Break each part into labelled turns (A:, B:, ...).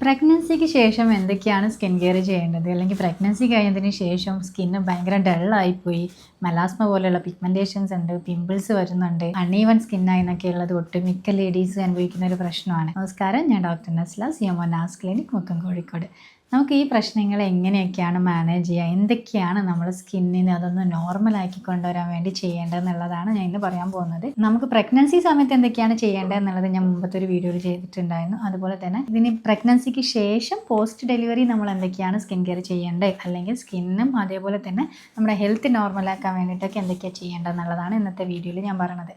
A: പ്രഗ്നൻസിക്ക് ശേഷം എന്തൊക്കെയാണ് skin care ചെയ്യേണ്ടത്? അല്ലെങ്കിൽ പ്രഗ്നൻസി കഴിഞ്ഞതിന് ശേഷം സ്കിന്ന് ഭയങ്കര ഡള്ളായിപ്പോയി, മെലാസ്മ പോലെയുള്ള പിഗ്മെൻറ്റേഷൻസ് ഉണ്ട്, പിമ്പിൾസ് വരുന്നുണ്ട്, അൺഈവൻ സ്കിന്നായി എന്നൊക്കെ ഉള്ളത് ഒട്ടുമിക്ക ലേഡീസ് അനുഭവിക്കുന്ന ഒരു പ്രശ്നമാണ്. നമസ്കാരം, ഞാൻ ഡോക്ടർ നസ്ല, സിഎംഒ നാസ് ക്ലിനിക്, മുക്കം, കോഴിക്കോട്. നമുക്ക് ഈ പ്രശ്നങ്ങൾ എങ്ങനെയൊക്കെയാണ് മാനേജ് ചെയ്യുക, എന്തൊക്കെയാണ് നമ്മൾ സ്കിന്നിന് അതൊന്ന് നോർമലാക്കി കൊണ്ടുവരാൻ വേണ്ടി ചെയ്യേണ്ടതെന്നുള്ളതാണ് ഞാൻ ഇന്ന് പറയാൻ പോകുന്നത്. നമുക്ക് പ്രഗ്നൻസി സമയത്ത് എന്തൊക്കെയാണ് ചെയ്യേണ്ടതെന്നുള്ളത് ഞാൻ മുമ്പത്തെ ഒരു വീഡിയോയിൽ ചെയ്തിട്ടുണ്ടായിരുന്നു. അതുപോലെ തന്നെ ഇതിന് പ്രഗ്നൻസിക്ക് ശേഷം പോസ്റ്റ് ഡെലിവറി നമ്മൾ എന്തൊക്കെയാണ് സ്കിൻ കെയർ ചെയ്യേണ്ടത്, അല്ലെങ്കിൽ സ്കിന്നും അതേപോലെ തന്നെ നമ്മുടെ ഹെൽത്ത് നോർമലാക്കാൻ വേണ്ടിയിട്ടൊക്കെ എന്തൊക്കെയാണ് ചെയ്യേണ്ടതെന്നുള്ളതാണ് ഇന്നത്തെ വീഡിയോയിൽ ഞാൻ പറയുന്നത്.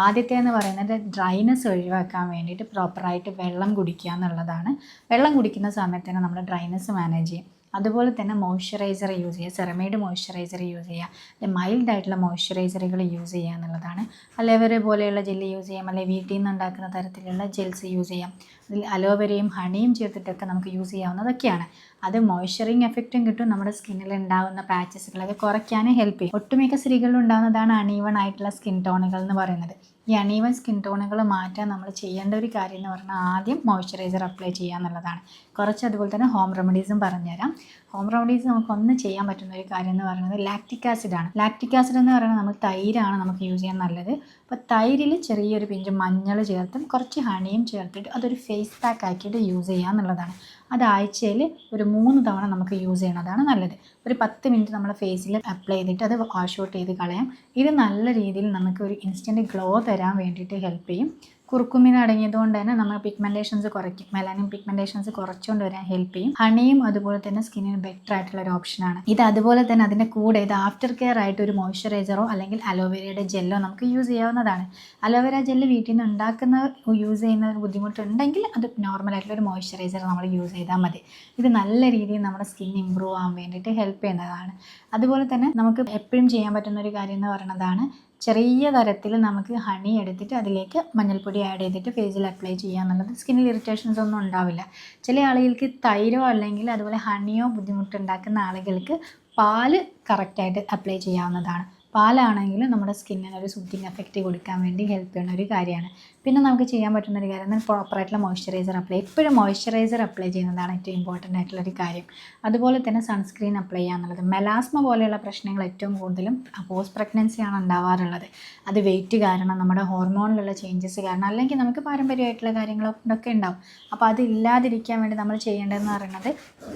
A: ആദ്യത്തെ എന്ന് പറയുന്നത് ഡ്രൈനെസ് ഒഴിവാക്കാൻ വേണ്ടിയിട്ട് പ്രോപ്പറായിട്ട് വെള്ളം കുടിക്കുക എന്നുള്ളതാണ്. വെള്ളം കുടിക്കുന്ന സമയത്ത് തന്നെ നമ്മുടെ ഡ്രൈനെസ് മാനേജ് ചെയ്യും. അതുപോലെ തന്നെ മോയ്സ്ചറൈസർ യൂസ് ചെയ്യുക, സെറമൈഡ് മോയ്സ്ചറൈസർ യൂസ് ചെയ്യുക, മൈൽഡ് ആയിട്ടുള്ള മോയ്സ്ചറൈസറുകൾ യൂസ് ചെയ്യുക എന്നുള്ളതാണ്. അലോവേര പോലെയുള്ള ജെല്ല് യൂസ് ചെയ്യാം, അല്ലെങ്കിൽ വീട്ടിൽ നിന്ന് ഉണ്ടാക്കുന്ന തരത്തിലുള്ള ജെൽസ് യൂസ് ചെയ്യാം. അതിൽ അലോവേരയും ഹണിയും ചേർത്തിട്ടൊക്കെ നമുക്ക് യൂസ് ചെയ്യാവുന്നതൊക്കെയാണ്. അത് മോയ്സ്ചറിങ് എഫക്റ്റും കിട്ടും, നമ്മുടെ സ്കിന്നിൽ ഉണ്ടാകുന്ന പാച്ചസുകളൊക്കെ കുറയ്ക്കാനും ഹെൽപ്പ് ചെയ്യും. ഒട്ടുമിക്ക സ്ത്രീകളിൽ ഉണ്ടാകുന്നതാണ് അൺഈവൺ ആയിട്ടുള്ള സ്കിൻ ടോണുകൾ എന്ന് പറയുന്നത്. ഈ അൺഈവൻ സ്കിൻ ടോണുകൾ മാറ്റാൻ നമ്മൾ ചെയ്യേണ്ട ഒരു കാര്യം എന്ന് പറഞ്ഞാൽ ആദ്യം മോയ്സ്ചറൈസർ അപ്ലൈ ചെയ്യുക എന്നുള്ളതാണ്. കുറച്ച് അതുപോലെ തന്നെ ഹോം റെമഡീസും പറഞ്ഞുതരാം. ഹോം റെമഡീസ് നമുക്കൊന്ന് ചെയ്യാൻ പറ്റുന്ന ഒരു കാര്യം എന്ന് പറയുന്നത് ലാക്റ്റിക് ആസിഡാണ്. ലാക്റ്റിക് ആസിഡ് എന്ന് പറയുന്നത് നമ്മൾ തൈരാണ് നമുക്ക് യൂസ് ചെയ്യാൻ നല്ലത്. അപ്പോൾ തൈരിൽ ചെറിയൊരു പിഞ്ച് മഞ്ഞൾ ചേർത്തും കുറച്ച് ഹണിയും ചേർത്തിട്ട് അതൊരു ഫേസ് പാക്ക് ആക്കിയിട്ട് യൂസ് ചെയ്യുക എന്നുള്ളതാണ്. അത് ആഴ്ചയിൽ ഒരു 3 തവണ നമുക്ക് യൂസ് ചെയ്യണതാണ് നല്ലത്. ഒരു 10 മിനിറ്റ് നമ്മൾ ഫേസിൽ അപ്ലൈ ചെയ്തിട്ട് അത് വാഷ് ഔട്ട് ചെയ്ത് കളയാം. ഇത് നല്ല രീതിയിൽ നമുക്ക് ഒരു ഇൻസ്റ്റൻറ്റ് ഗ്ലോ തരാൻ വേണ്ടിയിട്ട് ഹെൽപ്പ് ചെയ്യും. കുർക്കുമിൻ അടങ്ങിയതുകൊണ്ട് തന്നെ നമ്മൾ പിഗ്മെൻറ്റേഷൻസ് കുറയ്ക്കും, മെലാനിൻ പിഗ്മെൻറ്റേഷൻസ് കുറച്ചുകൊണ്ട് വരാൻ ഹെൽപ്പ് ചെയ്യും. ഹണിയും അതുപോലെ തന്നെ സ്കിന്നിന് ബെറ്റർ ആയിട്ടുള്ള ഒരു ഓപ്ഷനാണ്. ഇത് അതുപോലെ തന്നെ അതിൻ്റെ കൂടെ ഇത് ആഫ്റ്റർ കെയർ ആയിട്ട് ഒരു മോയ്സ്ചറൈസറോ അല്ലെങ്കിൽ അലോവേരയുടെ ജെല്ലോ നമുക്ക് യൂസ് ചെയ്യാവുന്നതാണ്. അലോവേര ജെല്ല് വീട്ടിൽ നിന്ന് ഉണ്ടാക്കുന്ന യൂസ് ചെയ്യുന്ന ഒരു ബുദ്ധിമുട്ടുണ്ടെങ്കിൽ അത് നോർമലായിട്ടുള്ള ഒരു മോയ്സ്ചറൈസർ നമ്മൾ യൂസ് ചെയ്താൽ മതി. ഇത് നല്ല രീതിയിൽ നമ്മുടെ സ്കിൻ ഇമ്പ്രൂവ് ആവാൻ വേണ്ടിയിട്ട് ഹെൽപ്പ് ചെയ്യുന്നതാണ്. അതുപോലെ തന്നെ നമുക്ക് എപ്പോഴും ചെയ്യാൻ പറ്റുന്ന ഒരു കാര്യം എന്ന് പറയുന്നതാണ് ചെറിയ തരത്തിൽ നമുക്ക് ഹണി എടുത്തിട്ട് അതിലേക്ക് മഞ്ഞൾപ്പൊടി ആഡ് ചെയ്തിട്ട് ഫേസിൽ അപ്ലൈ ചെയ്യുക എന്നുള്ളത്. സ്കിന്നിൽ ഇറിറ്റേഷൻസ് ഒന്നും ഉണ്ടാവില്ല. ചില ആളുകൾക്ക് തൈരോ അല്ലെങ്കിൽ അതുപോലെ ഹണിയോ ബുദ്ധിമുട്ടുണ്ടാക്കുന്ന ആളുകൾക്ക് പാല് കറക്റ്റായിട്ട് അപ്ലൈ ചെയ്യാവുന്നതാണ്. പാലാണെങ്കിലും നമ്മുടെ സ്കിന്നിന് ഒരു സൂത്തിങ് എഫക്റ്റ് കൊടുക്കാൻ വേണ്ടി ഹെൽപ്പ് ചെയ്യുന്ന ഒരു കാര്യമാണ്. പിന്നെ നമുക്ക് ചെയ്യാൻ പറ്റുന്ന ഒരു കാര്യം പ്രോപ്പറായിട്ടുള്ള മോയ്സ്ചറൈസർ അപ്ലൈ, എപ്പോഴും മോയ്സ്ചറൈസർ അപ്ലൈ ചെയ്യുന്നതാണ് ഏറ്റവും ഇമ്പോർട്ടൻ്റ് ആയിട്ടുള്ളൊരു കാര്യം. അതുപോലെ തന്നെ സൺസ്ക്രീൻ അപ്ലൈ ചെയ്യുക എന്നുള്ളത്. മെലാസ്മ പോലെയുള്ള പ്രശ്നങ്ങൾ ഏറ്റവും കൂടുതലും പോസ്റ്റ് പ്രഗ്നൻസിയാണ് ഉണ്ടാവാറുള്ളത്. അത് വെയിറ്റ് കാരണം, നമ്മുടെ ഹോർമോണിലുള്ള ചേഞ്ചസ് കാരണം, അല്ലെങ്കിൽ നമുക്ക് പാരമ്പര്യമായിട്ടുള്ള കാര്യങ്ങളൊക്കെ ഉണ്ടാവും. അപ്പോൾ അത് ഇല്ലാതിരിക്കാൻ വേണ്ടി നമ്മൾ ചെയ്യേണ്ടതെന്ന് പറയുന്നത്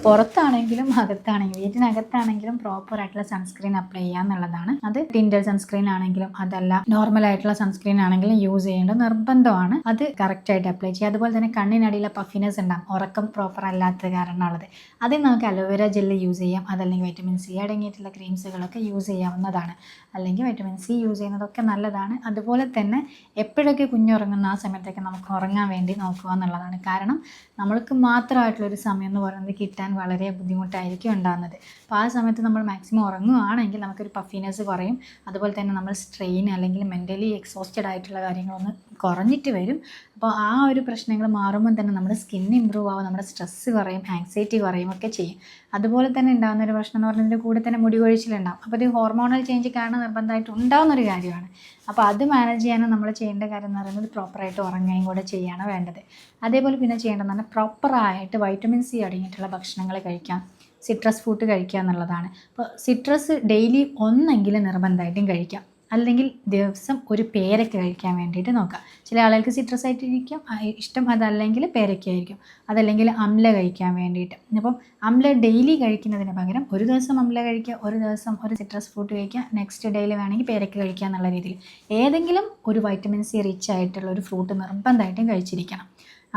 A: പുറത്താണെങ്കിലും അകത്താണെങ്കിലും വീട്ടിനകത്താണെങ്കിലും പ്രോപ്പറായിട്ടുള്ള സൺസ്ക്രീൻ അപ്ലൈ ചെയ്യുക എന്നുള്ളതാണ്. അത് ടിൻഡൽ സൺസ്ക്രീൻ ആണെങ്കിലും അതല്ല നോർമൽ ആയിട്ടുള്ള സൺസ്ക്രീൻ ആണെങ്കിലും യൂസ് ചെയ്യേണ്ടത് നിർബന്ധമാണ്. അത് കറക്റ്റായിട്ട് അപ്ലൈ ചെയ്യുക. അതുപോലെ തന്നെ കണ്ണിനടിയിലെ പഫിനെസ് ഉണ്ടാകും, ഉറക്കം പ്രോപ്പർ അല്ലാത്ത കാരണമുള്ളത്. അതിൽ നമുക്ക് അലോവേര ജെല്ല് യൂസ് ചെയ്യാം, അതല്ലെങ്കിൽ വൈറ്റമിൻ സി അടങ്ങിയിട്ടുള്ള ക്രീംസുകളൊക്കെ യൂസ് ചെയ്യാവുന്നതാണ്. അല്ലെങ്കിൽ വൈറ്റമിൻ സി യൂസ് ചെയ്യുന്നതൊക്കെ നല്ലതാണ്. അതുപോലെ തന്നെ എപ്പോഴൊക്കെ കുഞ്ഞുറങ്ങുന്ന ആ സമയത്തൊക്കെ നമുക്ക് ഉറങ്ങാൻ വേണ്ടി നോക്കുക എന്നുള്ളതാണ്. കാരണം നമ്മൾക്ക് മാത്രമായിട്ടുള്ളൊരു സമയം എന്ന് പറയുന്നത് കിട്ടാൻ വളരെ ബുദ്ധിമുട്ടായിരിക്കും ഉണ്ടാകുന്നത്. അപ്പോൾ ആ സമയത്ത് നമ്മൾ മാക്സിമം ഉറങ്ങുകയാണെങ്കിൽ നമുക്കൊരു പഫിനെസ് കുറയും. അതുപോലെ തന്നെ നമ്മൾ സ്ട്രെയിൻ അല്ലെങ്കിൽ മെൻ്റലി എക്സോസ്റ്റഡ് ആയിട്ടുള്ള കാര്യങ്ങളൊന്ന് കുറഞ്ഞിട്ട് വരും. അപ്പോൾ ആ ഒരു പ്രശ്നങ്ങൾ മാറുമ്പോൾ തന്നെ നമ്മുടെ സ്കിൻ ഇമ്പ്രൂവ് ആവും, നമ്മുടെ സ്ട്രെസ്സ് കുറയും, ആങ്സൈറ്റി കുറയും ഒക്കെ ചെയ്യും. അതുപോലെ തന്നെ ഉണ്ടാകുന്ന ഒരു പ്രശ്നം എന്ന് പറഞ്ഞതിൻ്റെ കൂടെ തന്നെ മുടി കൊഴിച്ചിലുണ്ടാകും. അപ്പോൾ ഇത് ഹോർമോണൽ ചേഞ്ച് കാരണം നിർബന്ധമായിട്ട് ഉണ്ടാകുന്നൊരു കാര്യമാണ്. അപ്പോൾ അത് മാനേജ് ചെയ്യാനും നമ്മൾ ചെയ്യേണ്ട കാര്യം എന്ന് പറയുന്നത് പ്രോപ്പറായിട്ട് ഉറങ്ങുകയും കൂടെ ചെയ്യാണ് വേണ്ടത്. അതേപോലെ പിന്നെ ചെയ്യേണ്ടതെന്ന് പറഞ്ഞാൽ പ്രോപ്പറായിട്ട് വൈറ്റമിൻ സി അടങ്ങിയിട്ടുള്ള ഭക്ഷണങ്ങൾ കഴിക്കാം, സിട്രസ് ഫ്രൂട്ട് കഴിക്കുക എന്നുള്ളതാണ്. അപ്പോൾ സിട്രസ് ഡെയിലി ഒന്നെങ്കിലും നിർബന്ധമായിട്ടും കഴിക്കാം, അല്ലെങ്കിൽ ദിവസം ഒരു പേരയ്ക്ക കഴിക്കാൻ വേണ്ടിയിട്ട് നോക്കാം. ചില ആളുകൾക്ക് സിട്രസ് ആയിട്ടിരിക്കും ഇഷ്ടം, അതല്ലെങ്കിൽ പേരയ്ക്കായിരിക്കും, അതല്ലെങ്കിൽ അംല കഴിക്കാൻ വേണ്ടിയിട്ട്. അപ്പം അംല ഡെയിലി കഴിക്കുന്നതിന് പകരം ഒരു ദിവസം അംല കഴിക്കുക, ഒരു ദിവസം ഒരു സിട്രസ് ഫ്രൂട്ട് കഴിക്കുക, നെക്സ്റ്റ് ഡേയിൽ വേണമെങ്കിൽ പേരയ്ക്ക കഴിക്കുക എന്നുള്ള രീതിയിൽ ഏതെങ്കിലും ഒരു വൈറ്റമിൻ സി റിച്ച് ആയിട്ടുള്ള ഒരു ഫ്രൂട്ട് നിർബന്ധമായിട്ടും കഴിച്ചിരിക്കണം.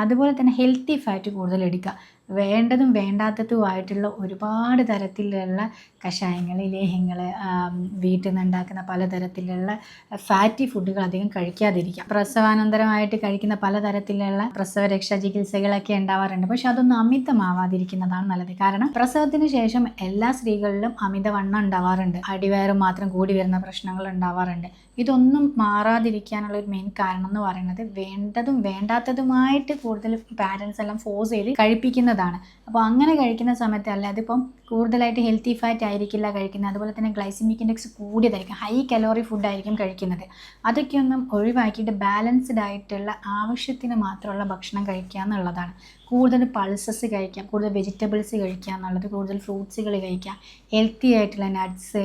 A: അതുപോലെ തന്നെ ഹെൽത്തി ഫാറ്റ് കൂടുതൽ എടുക്കുക. വേണ്ടതും വേണ്ടാത്തതുമായിട്ടുള്ള ഒരുപാട് തരത്തിലുള്ള കഷായങ്ങൾ, ലേഹ്യങ്ങൾ, വീട്ടിൽ നിന്ന് ഉണ്ടാക്കുന്ന പലതരത്തിലുള്ള ഫാറ്റി ഫുഡുകൾ അധികം കഴിക്കാതിരിക്കുക. പ്രസവാനന്തരമായിട്ട് കഴിക്കുന്ന പലതരത്തിലുള്ള പ്രസവരക്ഷാ ചികിത്സകളൊക്കെ ഉണ്ടാവാറുണ്ട്. പക്ഷെ അതൊന്നും അമിതമാവാതിരിക്കുന്നതാണ് നല്ലത്. കാരണം പ്രസവത്തിന് ശേഷം എല്ലാ സ്ത്രീകളിലും അമിതവണ്ണം ഉണ്ടാവാറുണ്ട്, അടിവയറ് മാത്രം കൂടി വരുന്ന പ്രശ്നങ്ങൾ ഉണ്ടാവാറുണ്ട്. ഇതൊന്നും മാറാതിരിക്കാനുള്ള ഒരു മെയിൻ കാരണം എന്ന് പറയുന്നത് വേണ്ടതും വേണ്ടാത്തതുമായിട്ട് കൂടുതൽ പാരൻസ് എല്ലാം ഫോഴ്സ് ചെയ്ത് കഴിപ്പിക്കുന്ന കഴിക്കുന്നതാണ്. അപ്പോൾ അങ്ങനെ കഴിക്കുന്ന സമയത്ത് അല്ലാതെ ഇപ്പം കൂടുതലായിട്ട് ഹെൽത്തി ഫാറ്റ് ആയിരിക്കില്ല കഴിക്കുന്നത്, അതുപോലെ തന്നെ ഗ്ലൈസിമിക് ഇൻഡെക്സ് കൂടിയതായിരിക്കും, ഹൈ കലോറി ഫുഡായിരിക്കും കഴിക്കുന്നത്. അതൊക്കെയൊന്നും ഒഴിവാക്കിയിട്ട് ബാലൻസ്ഡ് ആയിട്ടുള്ള ആവശ്യത്തിന് മാത്രമുള്ള ഭക്ഷണം കഴിക്കുക എന്നുള്ളതാണ്. കൂടുതൽ പൾസസ് കഴിക്കാം, കൂടുതൽ വെജിറ്റബിൾസ് കഴിക്കുക എന്നുള്ളത്, കൂടുതൽ ഫ്രൂട്ട്സുകൾ കഴിക്കുക, ഹെൽത്തി ആയിട്ടുള്ള നട്ട്സ്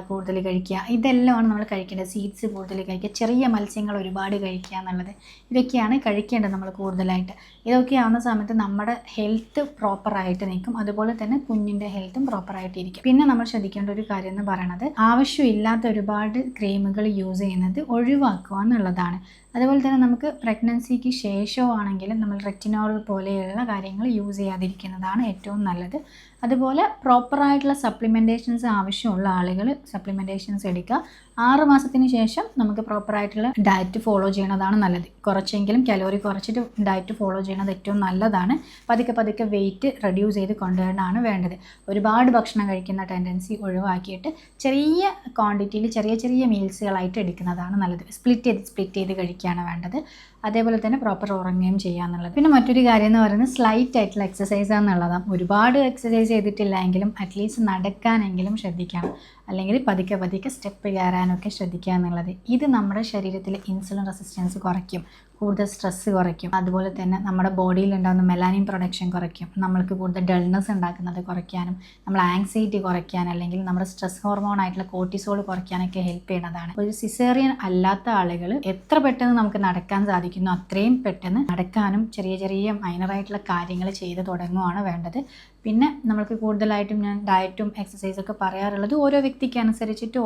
A: കൂടുതൽ കഴിക്കുക, ഇതെല്ലാമാണ് നമ്മൾ കഴിക്കേണ്ടത്. സീഡ്സ് കൂടുതൽ കഴിക്കുക, ചെറിയ മത്സ്യങ്ങൾ ഒരുപാട് കഴിക്കുക എന്നുള്ളത്, ഇതൊക്കെയാണ് കഴിക്കേണ്ടത് നമ്മൾ കൂടുതലായിട്ട്. ഇതൊക്കെ ആവുന്ന സമയത്ത് നമ്മുടെ ഹെൽത്ത് പ്രോപ്പറായിട്ട് നിൽക്കും, അതുപോലെ തന്നെ കുഞ്ഞിൻ്റെ ഹെൽത്തും പ്രോപ്പറായിട്ട് ഇരിക്കും. പിന്നെ നമ്മൾ ശ്രദ്ധിക്കേണ്ട ഒരു കാര്യം എന്ന് പറയുന്നത് ആവശ്യമില്ലാത്ത ഒരുപാട് ക്രീമുകൾ യൂസ് ചെയ്യുന്നത് ഒഴിവാക്കുക എന്നുള്ളതാണ്. അതുപോലെ തന്നെ നമുക്ക് പ്രഗ്നൻസിക്ക് ശേഷമാണെങ്കിലും നമ്മൾ റെറ്റിനോൾ പോലെയുള്ള കാര്യങ്ങൾ യൂസ് ചെയ്യാതിരിക്കുന്നതാണ് ഏറ്റവും നല്ലത്. അതുപോലെ പ്രോപ്പറായിട്ടുള്ള സപ്ലിമെൻറ്റേഷൻസ് ആവശ്യമുള്ള ആളുകൾ സപ്ലിമെൻറ്റേഷൻസ് എടുക്കുക. 6 മാസത്തിന് ശേഷം നമുക്ക് പ്രോപ്പറായിട്ടുള്ള ഡയറ്റ് ഫോളോ ചെയ്യണതാണ് നല്ലത്. കുറച്ചെങ്കിലും കലോറി കുറച്ചിട്ട് ഡയറ്റ് ഫോളോ ചെയ്യണത് ഏറ്റവും നല്ലതാണ്. പതുക്കെ വെയിറ്റ് റെഡ്യൂസ് ചെയ്ത് കൊണ്ടുവരാനാണ് വേണ്ടത്. ഒരുപാട് ഭക്ഷണം കഴിക്കുന്ന ടെൻഡൻസി ഒഴിവാക്കിയിട്ട് ചെറിയ ക്വാണ്ടിറ്റിയിൽ ചെറിയ മീൽസുകളായിട്ട് എടുക്കുന്നതാണ് നല്ലത്. സ്പ്ലിറ്റ് ചെയ്ത് കഴിക്കുകയാണ് വേണ്ടത്. അതേപോലെ തന്നെ പ്രോപ്പർ ഉറങ്ങുകയും ചെയ്യുക എന്നുള്ളത്. പിന്നെ മറ്റൊരു കാര്യം എന്ന് പറയുന്നത് സ്ലൈറ്റ് ആയിട്ടുള്ള എക്സസൈസ് എന്നുള്ളതാണ്. ഒരുപാട് എക്സസൈസ് ചെയ്തിട്ടില്ല എങ്കിലും അറ്റ്ലീസ്റ്റ് നടക്കാനെങ്കിലും ശ്രദ്ധിക്കണം, അല്ലെങ്കിൽ പതുക്കെ സ്റ്റെപ്പ് കയറാനൊക്കെ ശ്രദ്ധിക്കുക എന്നുള്ളത്. ഇത് നമ്മുടെ ശരീരത്തിൽ ഇൻസുലിൻ റെസിസ്റ്റൻസ് കുറയ്ക്കും, കൂടുതൽ സ്ട്രെസ്സ് കുറയ്ക്കും, അതുപോലെ തന്നെ നമ്മുടെ ബോഡിയിൽ ഉണ്ടാകുന്ന മെലാനിൻ പ്രൊഡക്ഷൻ കുറയ്ക്കും, നമ്മൾക്ക് കൂടുതൽ ഡൾനെസ് ഉണ്ടാക്കുന്നത് കുറയ്ക്കാനും, നമ്മൾ ആങ്സൈറ്റി കുറയ്ക്കാൻ, അല്ലെങ്കിൽ നമ്മുടെ സ്ട്രെസ് ഹോർമോൺ ആയിട്ടുള്ള കോർട്ടിസോൾ കുറയ്ക്കാനൊക്കെ ഹെൽപ്പ് ചെയ്യുന്നതാണ്. ഒരു സിസേറിയൻ അല്ലാത്ത ആളുകൾ എത്ര പെട്ടെന്ന് നമുക്ക് നടക്കാൻ സാധിക്കുന്നു അത്രയും പെട്ടെന്ന് നടക്കാനും ചെറിയ മൈനറായിട്ടുള്ള കാര്യങ്ങൾ ചെയ്ത് തുടങ്ങുകയാണ് വേണ്ടത്. പിന്നെ നമ്മൾക്ക് കൂടുതലായിട്ടും ഞാൻ ഡയറ്റും എക്സസൈസൊക്കെ പറയാറുള്ളത് ഓരോ വ്യക്തിക്ക് അനുസരിച്ചിട്ട്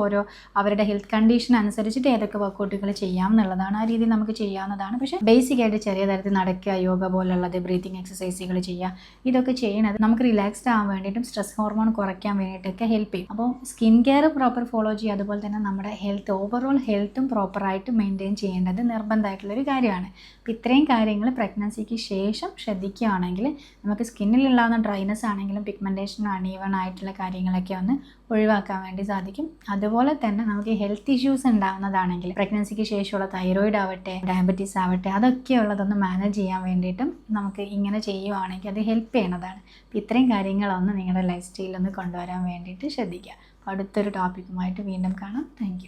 A: അവരുടെ ഹെൽത്ത് കണ്ടീഷൻ അനുസരിച്ചിട്ട് ഏതൊക്കെ വർക്കൗട്ടുകൾ ചെയ്യാം എന്നുള്ളതാണ്. ആ രീതിയിൽ നമുക്ക് ചെയ്യാവുന്നതാണ്. പക്ഷേ ബേസിക് ആയിട്ട് ചെറിയ തരത്തിൽ നടക്കുക, യോഗ പോലുള്ളത്, ബ്രീത്തിങ് എക്സസൈസുകൾ ചെയ്യുക, ഇതൊക്കെ ചെയ്യണത് നമുക്ക് റിലാക്സ്ഡ് ആവാൻ വേണ്ടിയിട്ടും സ്ട്രെസ് ഹോർമോൺ കുറയ്ക്കാൻ വേണ്ടിയിട്ടൊക്കെ ഹെൽപ്പ് ചെയ്യും. അപ്പോൾ സ്കിൻ കെയർ പ്രോപ്പർ ഫോളോ ചെയ്യുക, അതുപോലെ തന്നെ നമ്മുടെ ഹെൽത്ത് ഓവറോൾ ഹെൽത്തും പ്രോപ്പറായിട്ട് മെയിൻറ്റെയിൻ ചെയ്യേണ്ടത് നിർബന്ധമായിട്ടുള്ളൊരു കാര്യമാണ്. അപ്പോൾ ഇത്രയും കാര്യങ്ങൾ പ്രഗ്നൻസിക്ക് ശേഷം ശ്രദ്ധിക്കുകയാണെങ്കിൽ നമുക്ക് സ്കിന്നിലുണ്ടാകുന്ന ഡ്രൈനെസ് ആണെങ്കിലും പിഗ്മെൻറ്റേഷൻ അൺഈവൺ ആയിട്ടുള്ള കാര്യങ്ങളൊക്കെ ഒന്ന് ഒഴിവാക്കാൻ വേണ്ടി സാധിക്കും. അതുപോലെ തന്നെ നമുക്ക് ഹെൽത്ത് ഇഷ്യൂസ് ഉണ്ടാകുന്നതാണെങ്കിൽ പ്രഗ്നൻസിക്ക് ശേഷമുള്ള തൈറോയിഡ് ആവട്ടെ, ഡയബറ്റീസ് ആവട്ടെ, അതൊക്കെ ഉള്ളതൊന്ന് മാനേജ് ചെയ്യാൻ വേണ്ടിയിട്ടും നമുക്ക് ഇങ്ങനെ ചെയ്യുവാണെങ്കിൽ അത് ഹെൽപ്പ് ചെയ്യണതാണ്. അപ്പോൾ ഇത്രയും കാര്യങ്ങളൊന്ന് നിങ്ങളുടെ ലൈഫ് സ്റ്റൈലൊന്ന് കൊണ്ടുവരാൻ വേണ്ടിയിട്ട് ശ്രദ്ധിക്കുക. അപ്പോൾ അടുത്തൊരു ടോപ്പിക്കുമായിട്ട് വീണ്ടും കാണാം. Thank you.